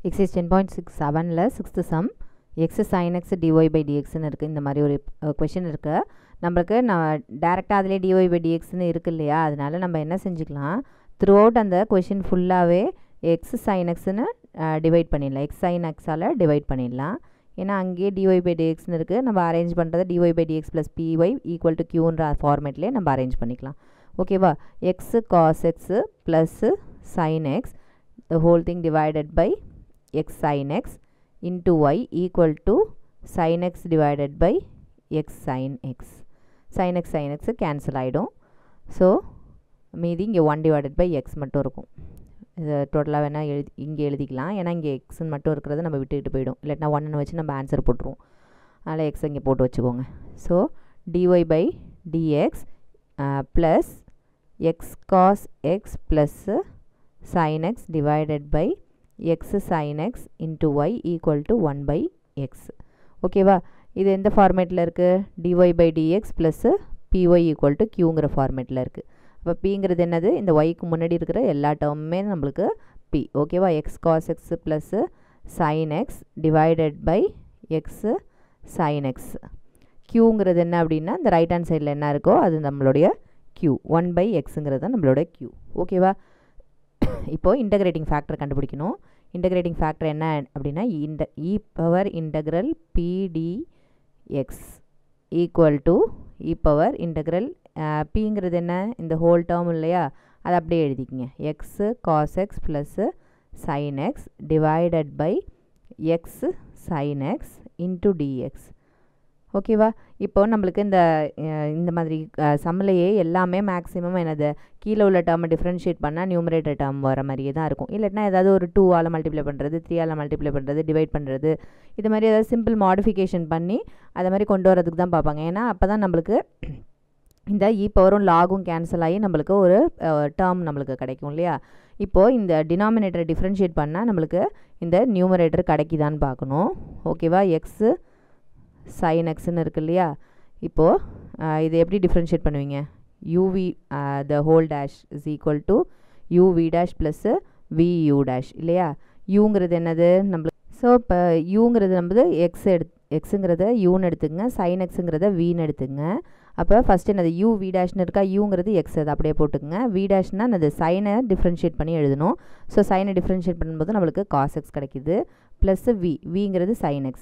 Exercise 10.67ல் 6th sum x sin x dy by dxன்னு இருக்குது. இந்த மாதிரி ஒரு கொஷின் இருக்குது. நம்மளுக்கு நான் டேரெக்டாக அதிலே dy by dxன்னு இருக்குது இல்லையா, அதனால நம்ம என்ன செஞ்சுக்கலாம், த்ரூ அவுட் அந்த கொஷின் ஃபுல்லாகவே x sin xன்னு டிவைட் பண்ணிடலாம், x sin xால் டிவைட் பண்ணிடலாம். ஏன்னா அங்கேயே dy by dxன்னு இருக்குது. நம்ம அரேஞ்ச் பண்ணுறது dy by dx plus py equal to க்யூன்ற ஃபார்மேட்லேயே நம்ம அரேஞ்ச் பண்ணிக்கலாம். ஓகேவா, x cos x plus sin x the whole thing divided by x sin x into y equal to sin x divided by x sin x. sin x cancel ஆகிடும். So மீதி இங்கே 1 divided by x மட்டும் இருக்கும். இது டோட்டலாக வேணால் இங்கே எழுதிக்கலாம், ஏன்னா இங்கே எக்ஸ்ன்னு மட்டும் இருக்கிறது நம்ம விட்டுக்கிட்டு போயிடும், இல்லாட்டினா 1ன்னு வச்சு நம்ம ஆன்சர் போட்டுருவோம். அதனால் எக்ஸ் இங்கே போட்டு வச்சுக்கோங்க. So dy by dx plus x cos x plus sin x divided by x sin x into y equal to 1 by x. ஓகேவா, இது எந்த ஃபார்மேட்டில் இருக்குது, dy by dx plus py equal to qங்கிற ஃபார்மேட்டில் இருக்குது. அப்போ pங்கிறது என்னது, இந்த yக்கு முன்னாடி இருக்கிற எல்லா டேர்முமே நம்மளுக்கு p. ஓகேவா, x cos x plus sin x divided by x sin x. qங்கிறது என்ன அப்படின்னா, இந்த ரைட் ஹேண்ட் சைடில் என்ன இருக்கோ அது நம்மளுடைய q, 1 by xங்கிறது தான் நம்மளோட q. ஓகேவா, இப்போது இன்டகிரேட்டிங் ஃபேக்டர் கண்டுபிடிக்கணும். இன்டகிரேட்டிங் ஃபேக்டர் என்ன அப்படின்னா e power integral pdx equal to e power integral pங்கிறது என்ன, இந்த ஹோல் டேர்ம் இல்லையா, அதை அப்படியே எழுதிக்கிங்க, x cos x plus sin x divided by x sin x into dx. ஓகேவா, இப்போ நம்மளுக்கு இந்த மாதிரி சம்மிலேயே எல்லாமே மேக்ஸிமம் என்னது, கீழே உள்ள டேர்மை டிஃப்ரென்ஷியேட் பண்ணால் நியூமரேட்டர் டேர்ம் வர மாதிரியே தான் இருக்கும். இல்லைனா ஏதாவது ஒரு 2ஆல் மல்டிப்ளை பண்ணுறது, 3ஆல் மல்டிப்ளை பண்ணுறது, டிவைட் பண்ணுறது, இது மாதிரி ஏதாவது சிம்பிள் மாடிஃபிகேஷன் பண்ணி அதை மாதிரி கொண்டு வரதுக்கு தான் பார்ப்பாங்க. ஏன்னா அப்போ தான் நம்மளுக்கு இந்த இ பவரும் லாகும் கேன்சல் ஆகி நம்மளுக்கு ஒரு டேர்ம் நம்மளுக்கு கிடைக்கும் இல்லையா. இப்போது இந்த டினாமினேட்டரை டிஃப்ரென்ஷியேட் பண்ணால் நம்மளுக்கு இந்த நியூமரேட்டர் கிடைக்குதான்னு பார்க்கணும். ஓகேவா, எக்ஸு sin xன்னு இருக்குது இல்லையா. இப்போது இது எப்படி டிஃப்ரென்ஷியேட் பண்ணுவீங்க, uv the whole dash is equal to uv dash plus vu dash இல்லையா. uங்கிறது என்னது நம்மளுக்கு, ஸோ இப்போ uங்கிறது நம்மது எக்ஸுங்கிறத யூன்னு எடுத்துங்க, sin xங்கிறத vன்னு எடுத்துங்க. அப்போ ஃபஸ்ட்டு என்னது uv டேஷ்னு இருக்கா, uங்கிறது எக்ஸ், அது அப்படியே போட்டுக்குங்க. v டேஷ்னா அது சைனை டிஃப்ரென்ஷியேட் பண்ணி எழுதணும். ஸோ சைனை டிஃப்ரென்ஷியேட் பண்ணும்போது நம்மளுக்கு cos x கிடைக்கிது, plus vங்கிறது sin x,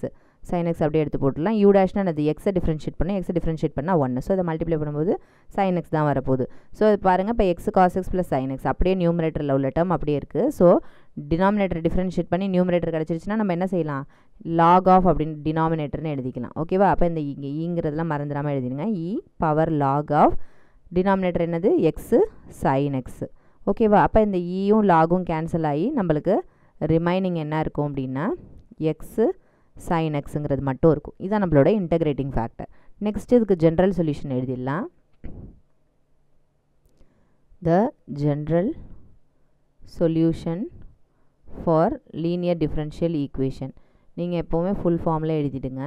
sin x அப்படியே எடுத்து போட்டுடலாம். u டேஷ்னா அது எக்ஸை டிஃப்ரென்ஷியேட் பண்ணி, எக்ஸை டிஃப்ரென்ஷியேட் பண்ணால் 1, ஸோ அதை மல்டிப்ளை பண்ணும்போது sin x தான் வரப்போகுது. ஸோ அது பாருங்கள், இப்போ x cos x plus sin x அப்படியே நியூமரேட்டரில் உள்ள டேர்ம் அப்படியே இருக்குது. ஸோ டினாமினேட்டர் டிஃப்ரென்ஷியேட் பண்ணி நியூமரேட்டர் கிடச்சிருச்சுன்னா நம்ம என்ன செய்யலாம், log ஆஃப் அப்படின்னு டினாமினேட்டர்னு எழுதிக்கலாம். ஓகேவா, அப்போ இந்த இங்கே ஈங்கிறதுலாம் மறந்துடாமல் எழுதிடுங்க, e power log of denominator என்னது எக்ஸு sin x. ஓகேவா, அப்போ இந்த ஈயும் லாகும் கேன்சல் ஆகி நம்மளுக்கு ரிமைனிங் என்ன இருக்கும் அப்படின்னா எக்ஸு sin xங்கிறது மட்டும் இருக்கும். இதுதான் நம்மளோட இன்டகிரேட்டிங் ஃபேக்டர். நெக்ஸ்ட் இதுக்கு ஜென்ரல் சொல்யூஷன் எழுதிடலாம். The general solution for linear differential equation நீங்கள் எப்போவுமே ஃபுல் ஃபார்மில் எழுதிடுங்க.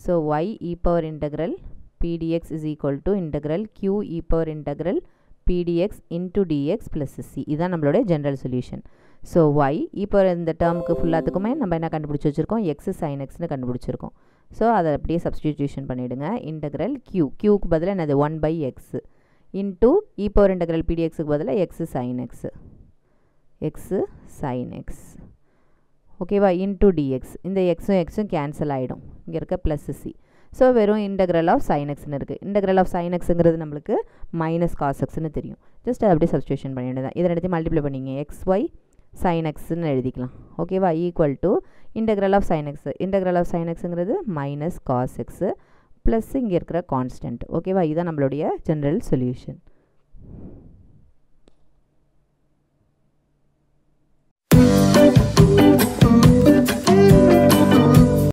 So y e power integral pdx is equal to integral q e power integral pdx into dx plus c. இதுதான் நம்மளோட general solution. So y இப்போ இந்த டேர்முக்கு ஃபுல்லாத்துக்குமே நம்ம என்ன கண்டுபிடிச்சி வச்சுருக்கோம், எக்ஸ் sin xன்னு கண்டுபிடிச்சிருக்கோம். ஸோ அதை அப்படியே சப்ஸ்டிடியூஷன் பண்ணிவிடுங்க. இன்டகிரல் க்யூக்கு பதிலாக என்னது 1 by x into E power integral pdxக்கு பதிலாக எக்ஸு sin x. ஓகேவா, இன்ட்டு dx, இந்த எக்ஸும் கேன்சல் ஆகிடும், இங்கே இருக்க ப்ளஸ் சி. ஸோ வெறும் இன்டகிரல் ஆஃப் sin xன்னு இருக்குது. இன்டகிரல் ஆஃப் sin xங்கிறது நம்மளுக்கு மைனஸ் cos xன்னு தெரியும். ஜஸ்ட் அதை அப்படியே சப்ஸ்டியூஷன் பண்ணிவிடுங்க. இதை ரெண்டுத்தையும் மல்டிப்ளை பண்ணிங்க, xy sin xன்னு எழுதிக்கலாம். ஓகேவா, equal to integral of sin x, integral of sin xங்கிறது மைனஸ் cos x ப்ளஸ் இங்கே இருக்கிற கான்ஸ்டன்ட். ஓகேவா, இதுதான் நம்மளுடைய ஜென்ரல் சொல்யூஷன்.